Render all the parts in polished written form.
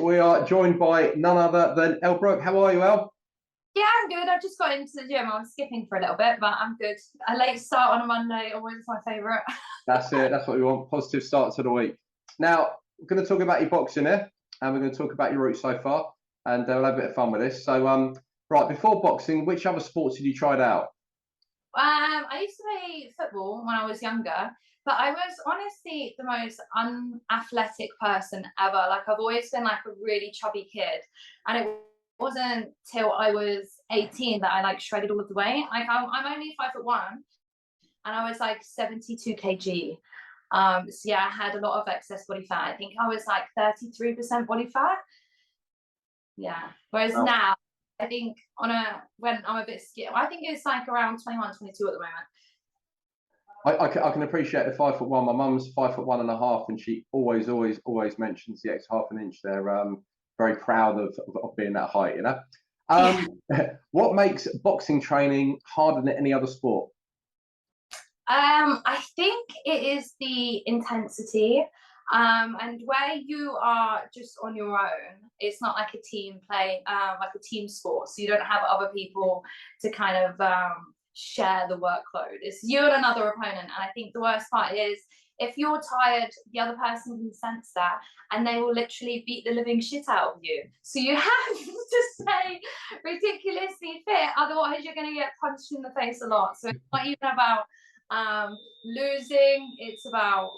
We are joined by none other than Elle Brooke. How are you, Elle? Yeah, I'm good. I just got into the gym. I was skipping for a little bit, but I'm good. A late start on a Monday always my favourite. That's it. That's what we want. Positive start to the week. Now, we're going to talk about your boxing here, and we're going to talk about your route so far, and we'll have a bit of fun with this. So, right, before boxing, which other sports had you tried out? I used to play football when I was younger, but I was honestly the most unathletic person ever. Like I've always been like a really chubby kid, and it wasn't till I was 18 that I like shredded all of the weight. Like I'm only 5'1", and I was like 72 kg. So yeah, I had a lot of excess body fat. I think I was like 33% body fat. Yeah. Whereas Wow. now, I think when I'm a bit skinny, I think it's like around 21, 22 at the moment. I can appreciate the 5'1". My mum's 5'1.5", and she always mentions the extra half an inch. They're very proud of being that height, you know. Yeah. What makes boxing training harder than any other sport? I think it is the intensity. And where you are just on your own, it's not like a team play, like a team sport. So you don't have other people to kind of share the workload. It's you and another opponent. And I think the worst part is if you're tired, the other person can sense that and they will literally beat the living shit out of you. So you have to stay ridiculously fit. Otherwise, you're going to get punched in the face a lot. So it's not even about losing, it's about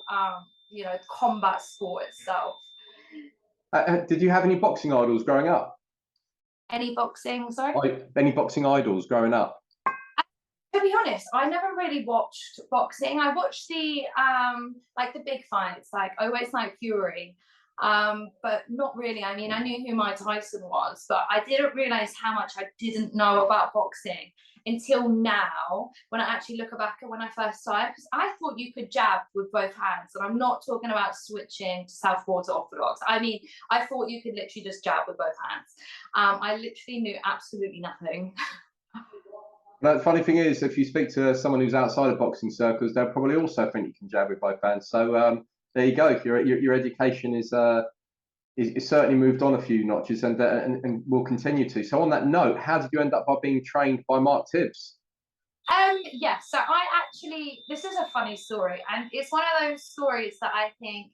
combat sport itself. Did you have any boxing idols growing up? Any boxing, sorry? Like any boxing idols growing up? To be honest, I never really watched boxing. I watched the like the big fights, like I always like Fury, but not really. I mean, I knew who Mike Tyson was, but I didn't realize how much I didn't know about boxing until now when I actually look back at when I first saw it, because I thought you could jab with both hands, and I'm not talking about switching to southpaw to orthodox. I mean, I thought you could literally just jab with both hands. I literally knew absolutely nothing. The funny thing is, if you speak to someone who's outside of boxing circles, they'll probably also think you can jab with both hands. So there you go. If your education is certainly moved on a few notches, and will continue to. So on that note, how did you end up by being trained by Mark Tibbs? Yeah, so I actually, this is a funny story, and it's one of those stories that I think,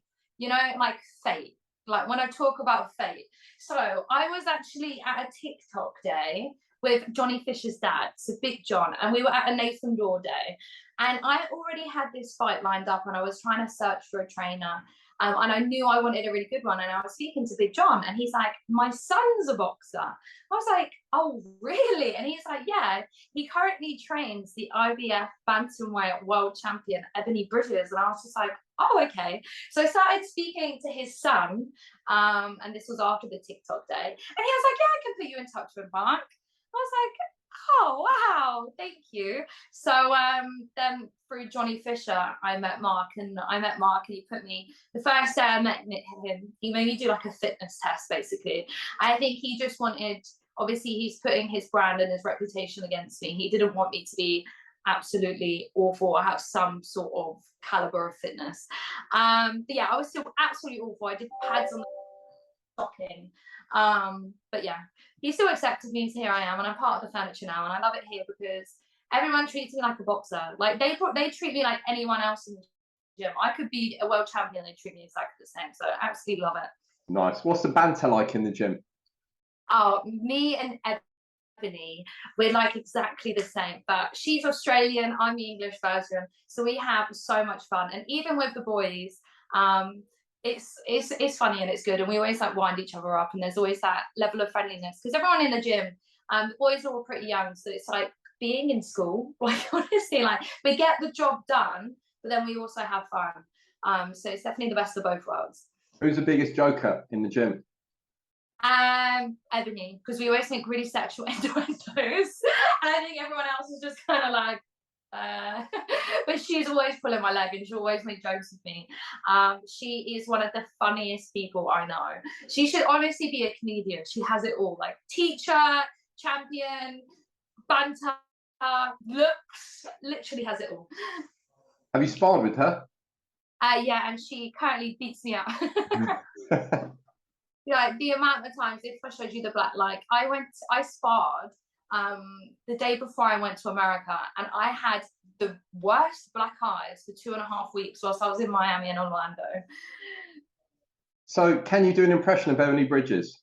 like fate, like when I talk about fate. So I was actually at a TikTok day with Johnny Fisher's dad, so Big John, and we were at a Nathan Law day. And I already had this fight lined up, and I was trying to search for a trainer. And I knew I wanted a really good one. And I was speaking to Big John, and he's like, "My son's a boxer." I was like, "Oh, really?" And he's like, "Yeah, he currently trains the IBF bantamweight world champion Ebanie Bridges." And I was just like, "Oh, okay." So I started speaking to his son, and this was after the TikTok day. And he was like, "Yeah, I can put you in touch with Mark." I was like, "Oh, wow, thank you." So then through Johnny Fisher, I met Mark, and he put me, the first day I met him, he made me do like a fitness test, basically. I think he just wanted, obviously he's putting his brand and his reputation against me. He didn't want me to be absolutely awful or have some sort of caliber of fitness. But yeah, I was still absolutely awful. I did pads on the shocking. But yeah, he still accepted me, so here I am, and I'm part of the furniture now, and I love it here because everyone treats me like a boxer. Like they treat me like anyone else in the gym. I could be a world champion, they treat me exactly the same. So I absolutely love it. Nice. What's the banter like in the gym? Oh, me and Ebanie, we're like exactly the same, but she's Australian, I'm the English version, so we have so much fun. And even with the boys, it's funny and it's good, and we always like wind each other up, and there's always that level of friendliness because everyone in the gym, the boys are all pretty young, so it's like being in school. Like honestly, like we get the job done, but then we also have fun. So it's definitely the best of both worlds. Who's the biggest joker in the gym? Ebanie, because we always make really sexual innuendos, and I think everyone else is just kind of like, but she's always pulling my leg, and she always make jokes with me. She is one of the funniest people I know. She should honestly be a comedian. She has it all, like teacher, champion, banter, looks, literally has it all. Have you sparred with her? Yeah, and she currently beats me up. like the amount of times, if I showed you the black, like I sparred the day before I went to America, and I had the worst black eyes for 2.5 weeks whilst I was in Miami and Orlando. So can you do an impression of Ebanie Bridges?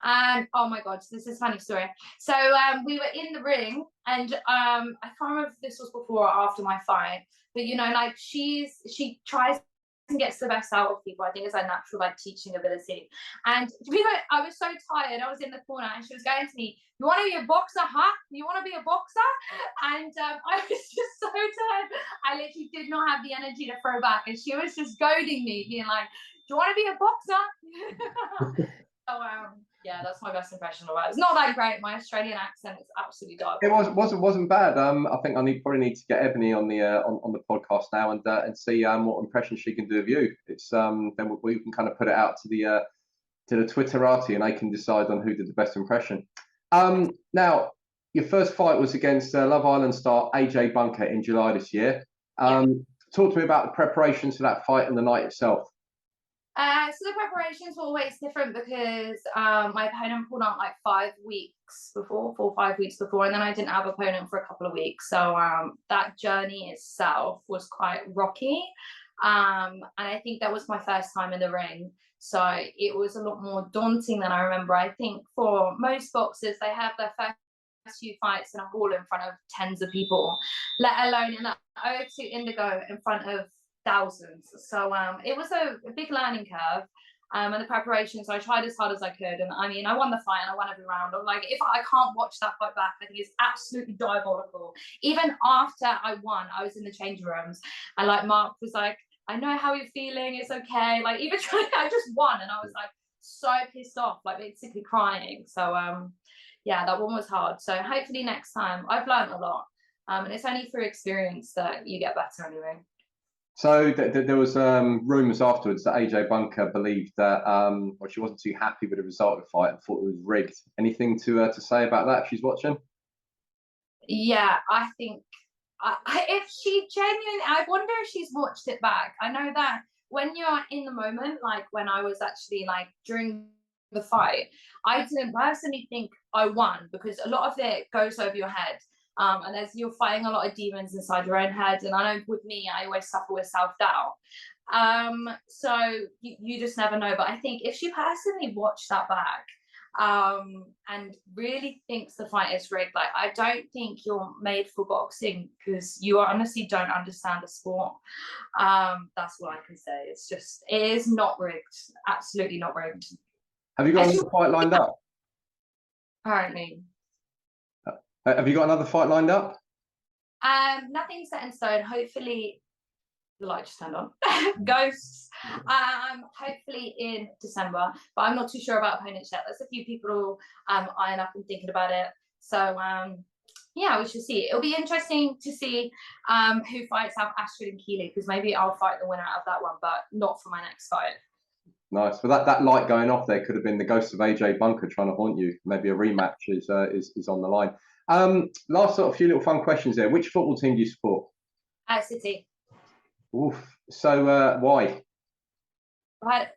And oh my god, this is a funny story. So we were in the ring, and I can't remember if this was before or after my fight, but you know, like she tries and gets the best out of people. I think it's a natural like teaching ability. And I was so tired. I was in the corner, and she was going to me, "You want to be a boxer, huh? You want to be a boxer?" And I was just so tired. I literally did not have the energy to throw back, and she was just goading me, being like, "Do you want to be a boxer?" So yeah, that's my best impression of it. It's not that great. My Australian accent is absolutely diabolical. It wasn't bad. I think probably need to get Ebanie on the on the podcast now and see what impression she can do of you. It's then we can kind of put it out to the Twitterati, and they can decide on who did the best impression. Now your first fight was against Love Island star AJ Bunker in July this year. Talk to me about the preparations for that fight and the night itself. So the preparations were always different because my opponent pulled out like 5 weeks before, 4 or 5 weeks before, and then I didn't have an opponent for a couple of weeks. So that journey itself was quite rocky. And I think that was my first time in the ring. So it was a lot more daunting than I remember. I think for most boxers, they have their first few fights in a hall in front of tens of people, let alone in that O2 Indigo in front of thousands. So it was a big learning curve, and the preparation. So I tried as hard as I could, and I mean, I won the fight and I won every round. I'm like, if I can't watch that fight back, I think it's absolutely diabolical. Even after I won, I was in the changing rooms, and like Mark was like, "I know how you're feeling. It's okay." Like even trying, I just won, and I was like so pissed off, like basically crying. So yeah, that one was hard. So hopefully next time, I've learned a lot, and it's only through experience that you get better anyway. So there was rumours afterwards that AJ Bunker believed that or she wasn't too happy with the result of the fight and thought it was rigged. Anything to say about that if she's watching? Yeah, I think if she genuinely, I wonder if she's watched it back. I know that when you're in the moment, like when I was actually like during the fight, I didn't personally think I won because a lot of it goes over your head. And as you're fighting a lot of demons inside your own head, and I know with me, I always suffer with self-doubt. So you just never know. But I think if she personally watched that back, and really thinks the fight is rigged, like I don't think you're made for boxing because you honestly don't understand the sport. That's what I can say. It is not rigged. Absolutely not rigged. Have you got another fight lined up? Apparently. Have you got another fight lined up? Nothing set in stone. Hopefully, the light just turned on. Ghosts. Hopefully in December, but I'm not too sure about opponents yet. There's a few people eyeing up and thinking about it. So yeah, we shall see. It'll be interesting to see who fights out Astrid and Keely, because maybe I'll fight the winner out of that one, but not for my next fight. Nice. Well, that light going off there could have been the ghost of AJ Bunker trying to haunt you. Maybe a rematch is on the line. Last sort of few little fun questions there. Which football team do you support? City. Oof. So why?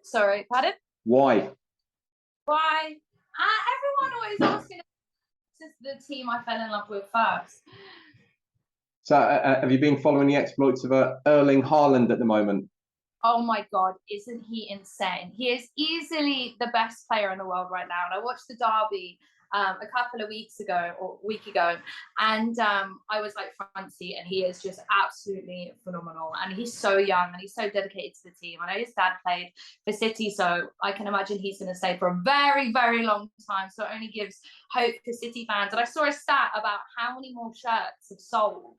Sorry, pardon? Why? Why? Everyone always asks me. This is the team I fell in love with first. So have you been following the exploits of Erling Haaland at the moment? Oh my God, isn't he insane? He is easily the best player in the world right now. And I watched the derby a couple of weeks ago or a week ago, and I was like front seat, and he is just absolutely phenomenal. And he's so young and he's so dedicated to the team. I know his dad played for City, so I can imagine he's going to stay for a very, very long time. So it only gives hope to City fans. And I saw a stat about how many more shirts have sold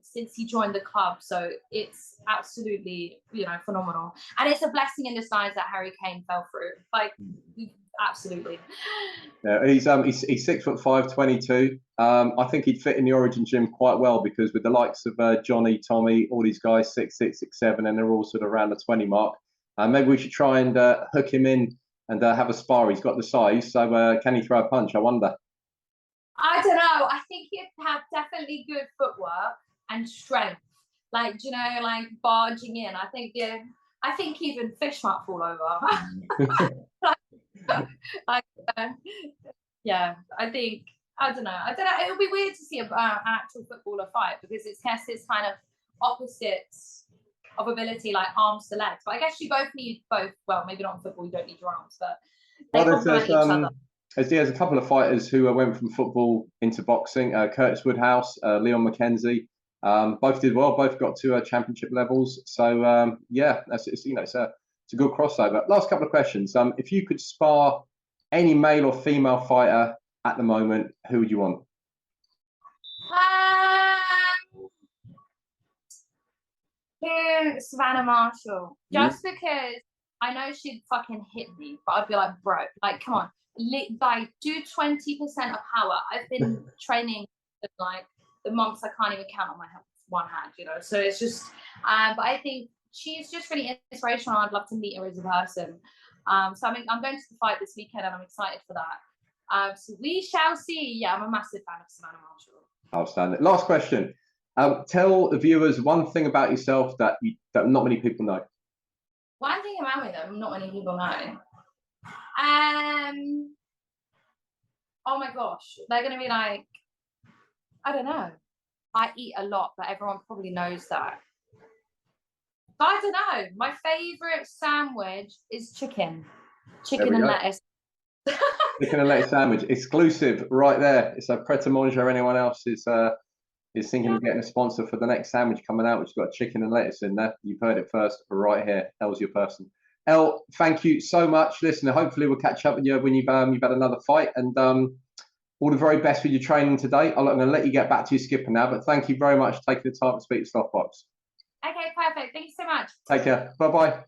since he joined the club. So it's absolutely, phenomenal. And it's a blessing in disguise that Harry Kane fell through. Like, absolutely. Yeah, he's 6'5", 22. I think he'd fit in the Origin gym quite well, because with the likes of Johnny, Tommy, all these guys 6'6", 6'7", and they're all sort of around the 20 mark. Maybe we should try and hook him in and have a spar. He's got the size, so can he throw a punch? I wonder. I don't know. I think he'd have definitely good footwork and strength. Like, like barging in. I think I think even fish might fall over. like, yeah, I think I don't know. It would be weird to see an actual footballer fight because it's kind of opposites of ability, like arms to legs. But I guess you both need both. Well, maybe not in football. You don't need your arms, but they complement each other. There's a couple of fighters who went from football into boxing. Curtis Woodhouse, Leon McKenzie. Both did well. Both got to championship levels. So yeah, it's a good crossover. Last couple of questions. If you could spar any male or female fighter at the moment, who would you want? Savannah Marshall. Just because I know she'd fucking hit me, but I'd be like, bro, like, come on, like, do 20% of power. I've been training for like the months I can't even count on my one hand, you know. So it's just, but I think she's just really inspirational. I'd love to meet her as a person. So I mean, I'm going to the fight this weekend, and I'm excited for that. So we shall see. Yeah, I'm a massive fan of Savannah Marshall. Outstanding. Last question. Tell the viewers one thing about yourself that not many people know. One thing about me that not many people know. Oh my gosh, they're gonna be like, I don't know. I eat a lot, but everyone probably knows that. But I don't know. My favorite sandwich is chicken and lettuce. Chicken and lettuce sandwich, exclusive right there. It's a pret-a-manger. Anyone else is thinking of getting a sponsor for the next sandwich coming out, which has got chicken and lettuce in there. You've heard it first right here. Elle's your person. Elle, thank you so much. Listen, hopefully we'll catch up with you when you've had another fight, and all the very best with your training today. I'm going to let you get back to your skipper now, but thank you very much for taking the time to speak to Slothboxx. Okay, perfect. Thank you so much. Take care. Bye-bye.